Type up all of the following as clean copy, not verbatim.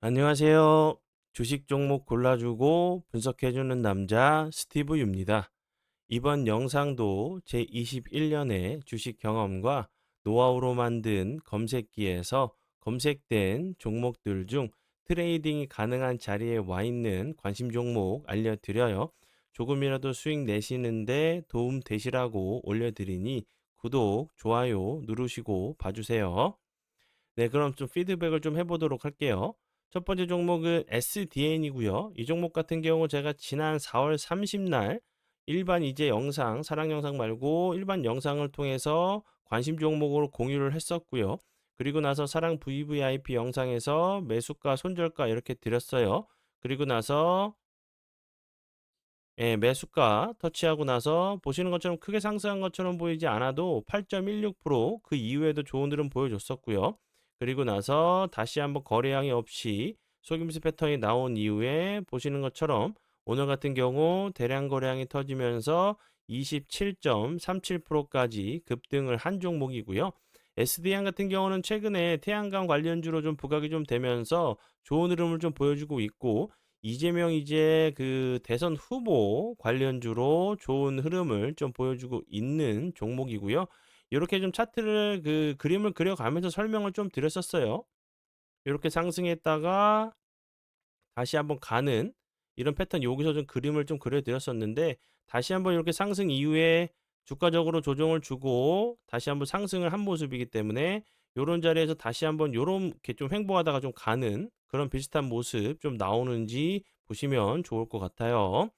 안녕하세요. 주식 종목 골라주고 분석해주는 남자 스티브 유입니다. 이번 영상도 제21년의 주식 경험과 노하우로 만든 검색기에서 검색된 종목들 중 트레이딩이 가능한 자리에 와 있는 관심 종목 알려드려요. 조금이라도 수익 내시는데 도움 되시라고 올려드리니 구독, 좋아요 누르시고 봐주세요. 네, 그럼 좀 피드백을 좀 해보도록 할게요. 첫 번째 종목은 SDN이고요. 이 종목 같은 경우 제가 지난 4월 30날 일반 이제 영상, 사랑 영상 말고 일반 영상을 통해서 관심 종목으로 공유를 했었고요. 그리고 나서 사랑 VVIP 영상에서 매수가, 손절가 이렇게 드렸어요. 그리고 나서 매수가 터치하고 나서 보시는 것처럼 크게 상승한 것처럼 보이지 않아도 8.16%그 이후에도 좋은 흐름 보여줬었고요. 그리고 나서 다시 한번 거래량이 없이 속임수 패턴이 나온 이후에 보시는 것처럼 오늘 같은 경우 대량 거래량이 터지면서 27.37%까지 급등을 한 종목이고요. SDN 같은 경우는 최근에 태양광 관련주로 좀 부각이 좀 되면서 좋은 흐름을 좀 보여주고 있고 이재명 이제 그 대선 후보 관련주로 좋은 흐름을 좀 보여주고 있는 종목이고요. 이렇게 좀 차트를 그 그림을 그려가면서 설명을 좀 드렸었어요. 이렇게 상승했다가 다시 한번 가는 이런 패턴 여기서 좀 그림을 좀 그려드렸었는데 다시 한번 이렇게 상승 이후에 주가적으로 조정을 주고 다시 한번 상승을 한 모습이기 때문에 요런 자리에서 다시 한번 요렇게 좀 횡보하다가 좀 가는 그런 비슷한 모습 좀 나오는지 보시면 좋을 것 같아요.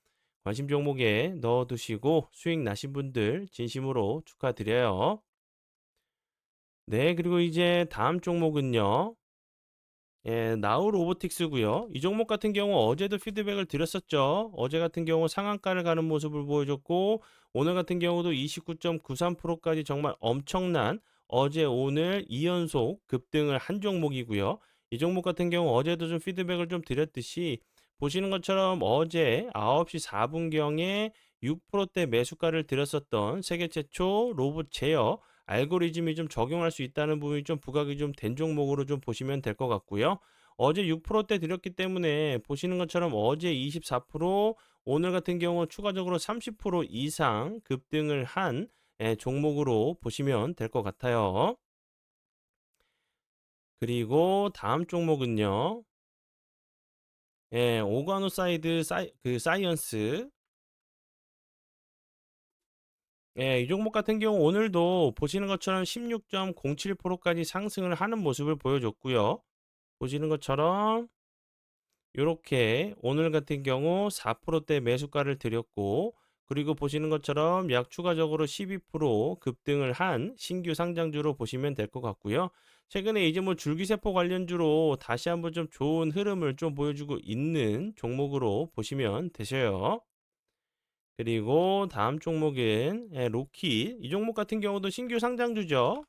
관심 종목에 넣어두시고 수익 나신 분들 진심으로 축하드려요. 네, 그리고 이제 다음 종목은요. 나우 로보틱스고요. 이 종목 같은 경우 어제도 피드백을 드렸었죠. 어제 같은 경우 상한가를 가는 모습을 보여줬고 오늘 같은 경우도 29.93%까지 정말 엄청난 어제 오늘 2연속 급등을 한 종목이고요. 이 종목 같은 경우 어제도 좀 피드백을 좀 드렸듯이 보시는 것처럼 어제 9시 4분경에 6%대 매수가를 드렸었던 세계 최초 로봇 제어 알고리즘이 좀 적용할 수 있다는 부분이 좀 부각이 좀 된 종목으로 좀 보시면 될 것 같고요. 어제 6%대 드렸기 때문에 보시는 것처럼 어제 24%, 오늘 같은 경우 추가적으로 30% 이상 급등을 한 종목으로 보시면 될 것 같아요. 그리고 다음 종목은요. 오가노사이드 사이언스. 이 종목 같은 경우 오늘도 보시는 것처럼 16.07%까지 상승을 하는 모습을 보여줬고요. 보시는 것처럼 요렇게 오늘 같은 경우 4%대 매수가를 드렸고 그리고 보시는 것처럼 약 추가적으로 12% 급등을 한 신규 상장주로 보시면 될 것 같고요. 최근에 이제 뭐 줄기세포 관련주로 다시 한번 좀 좋은 흐름을 좀 보여주고 있는 종목으로 보시면 되셔요. 그리고 다음 종목은 로키. 이 종목 같은 경우도 신규 상장주죠.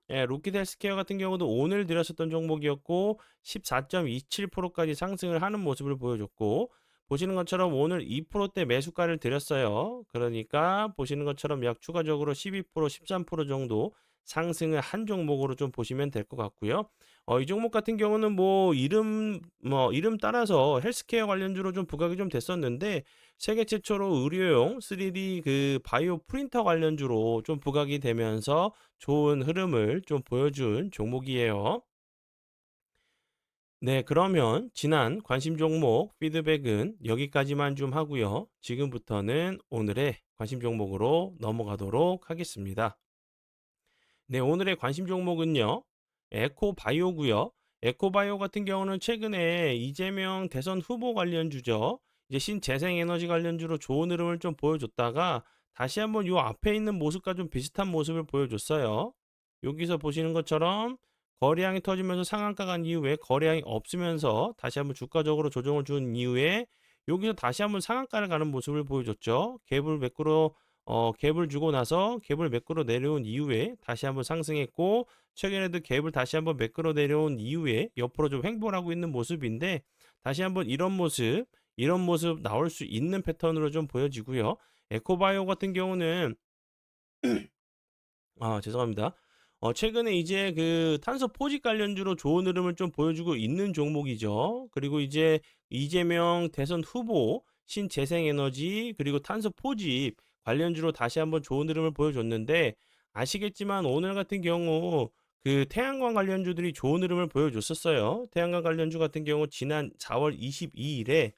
로키드 헬스케어 같은 경우도 오늘 들었었던 종목이었고 14.27%까지 상승을 하는 모습을 보여줬고 보시는 것처럼 오늘 2%대 매수가를 드렸어요. 그러니까 보시는 것처럼 약 추가적으로 12%, 13% 정도 상승을 한 종목으로 좀 보시면 될 것 같고요. 이 종목 같은 경우는 이름 따라서 헬스케어 관련주로 좀 부각이 좀 됐었는데 세계 최초로 의료용 3D 그 바이오 프린터 관련주로 좀 부각이 되면서 좋은 흐름을 좀 보여준 종목이에요. 네, 그러면 지난 관심 종목 피드백은 여기까지만 좀 하고요. 지금부터는 오늘의 관심 종목으로 넘어가도록 하겠습니다. 네, 오늘의 관심 종목은요. 에코바이오고요. 에코바이오 같은 경우는 최근에 이재명 대선 후보 관련주죠. 이제 신재생에너지 관련주로 좋은 흐름을 좀 보여줬다가 다시 한번 요 앞에 있는 모습과 좀 비슷한 모습을 보여줬어요. 여기서 보시는 것처럼 거래량이 터지면서 상한가 간 이후에 거래량이 없으면서 다시 한번 주가적으로 조정을 준 이후에 여기서 다시 한번 상한가를 가는 모습을 보여줬죠. 갭을 주고 나서 갭을 매끄러 내려온 이후에 다시 한번 상승했고 최근에도 갭을 다시 한번 매끄러 내려온 이후에 옆으로 좀 횡보를 하고 있는 모습인데 다시 한번 이런 모습 나올 수 있는 패턴으로 좀 보여지고요. 에코바이오 같은 경우는 죄송합니다. 최근에 이제 그 탄소 포집 관련주로 좋은 흐름을 좀 보여주고 있는 종목이죠. 그리고 이제 이재명 대선 후보, 신재생에너지 그리고 탄소 포집 관련주로 다시 한번 좋은 흐름을 보여줬는데 아시겠지만 오늘 같은 경우 그 태양광 관련주들이 좋은 흐름을 보여줬었어요. 태양광 관련주 같은 경우 지난 4월 22일에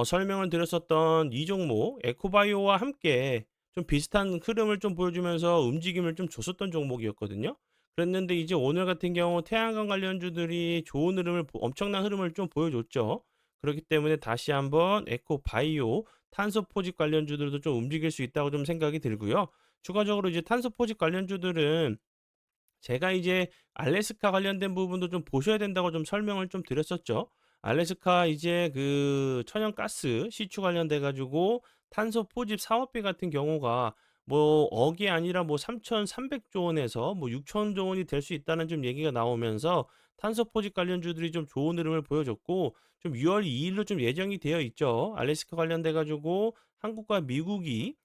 설명을 드렸었던 이 종목 에코바이오와 함께 좀 비슷한 흐름을 좀 보여주면서 움직임을 좀 줬었던 종목이었거든요. 그랬는데 이제 오늘 같은 경우 태양광 관련주들이 좋은 흐름을 엄청난 흐름을 좀 보여줬죠. 그렇기 때문에 다시 한번 에코바이오, 탄소 포집 관련주들도 좀 움직일 수 있다고 좀 생각이 들고요. 추가적으로 이제 탄소 포집 관련주들은 제가 이제 알래스카 관련된 부분도 좀 보셔야 된다고 좀 설명을 좀 드렸었죠. 알래스카 이제 그 천연가스 시추 관련돼 가지고 탄소 포집 사업비 같은 경우가 뭐 억이 아니라 뭐 3,300조 원에서 뭐 6,000조 원이 될 수 있다는 좀 얘기가 나오면서 탄소 포집 관련주들이 좀 좋은 흐름을 보여줬고 좀 6월 2일로 좀 예정이 되어 있죠. 알래스카 관련돼 가지고 한국과 미국이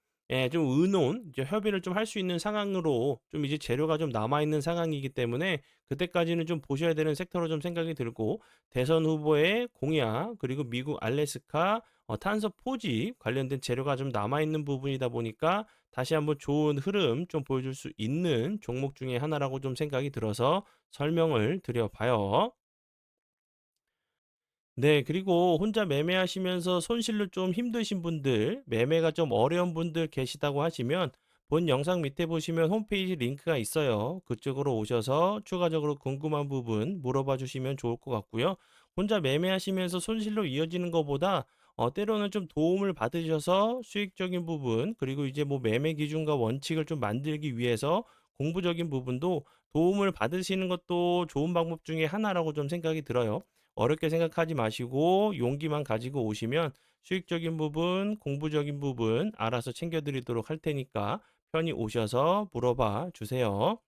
좀 의논 이제 협의를 좀 할 수 있는 상황으로 좀 이제 재료가 좀 남아 있는 상황이기 때문에 그때까지는 좀 보셔야 되는 섹터로 좀 생각이 들고 대선 후보의 공약 그리고 미국 알래스카 탄소 포집 관련된 재료가 좀 남아 있는 부분이다 보니까 다시 한번 좋은 흐름 좀 보여줄 수 있는 종목 중에 하나라고 좀 생각이 들어서 설명을 드려 봐요. 네. 그리고 혼자 매매하시면서 손실로 좀 힘드신 분들, 매매가 좀 어려운 분들 계시다고 하시면 본 영상 밑에 보시면 홈페이지 링크가 있어요. 그쪽으로 오셔서 추가적으로 궁금한 부분 물어봐 주시면 좋을 것 같고요. 혼자 매매하시면서 손실로 이어지는 것보다 때로는 좀 도움을 받으셔서 수익적인 부분, 그리고 이제 뭐 매매 기준과 원칙을 좀 만들기 위해서 공부적인 부분도 도움을 받으시는 것도 좋은 방법 중에 하나라고 좀 생각이 들어요. 어렵게 생각하지 마시고 용기만 가지고 오시면 수익적인 부분, 공부적인 부분 알아서 챙겨드리도록 할 테니까 편히 오셔서 물어봐 주세요.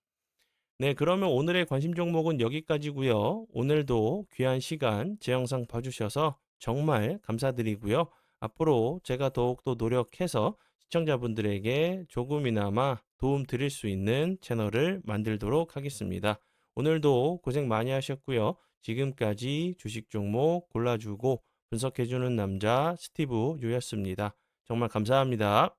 네, 그러면 오늘의 관심 종목은 여기까지고요. 오늘도 귀한 시간 제 영상 봐주셔서 정말 감사드리고요. 앞으로 제가 더욱더 노력해서 시청자분들에게 조금이나마 도움 드릴 수 있는 채널을 만들도록 하겠습니다. 오늘도 고생 많이 하셨고요. 지금까지 주식 종목 골라주고 분석해주는 남자 스티브 유였습니다. 정말 감사합니다.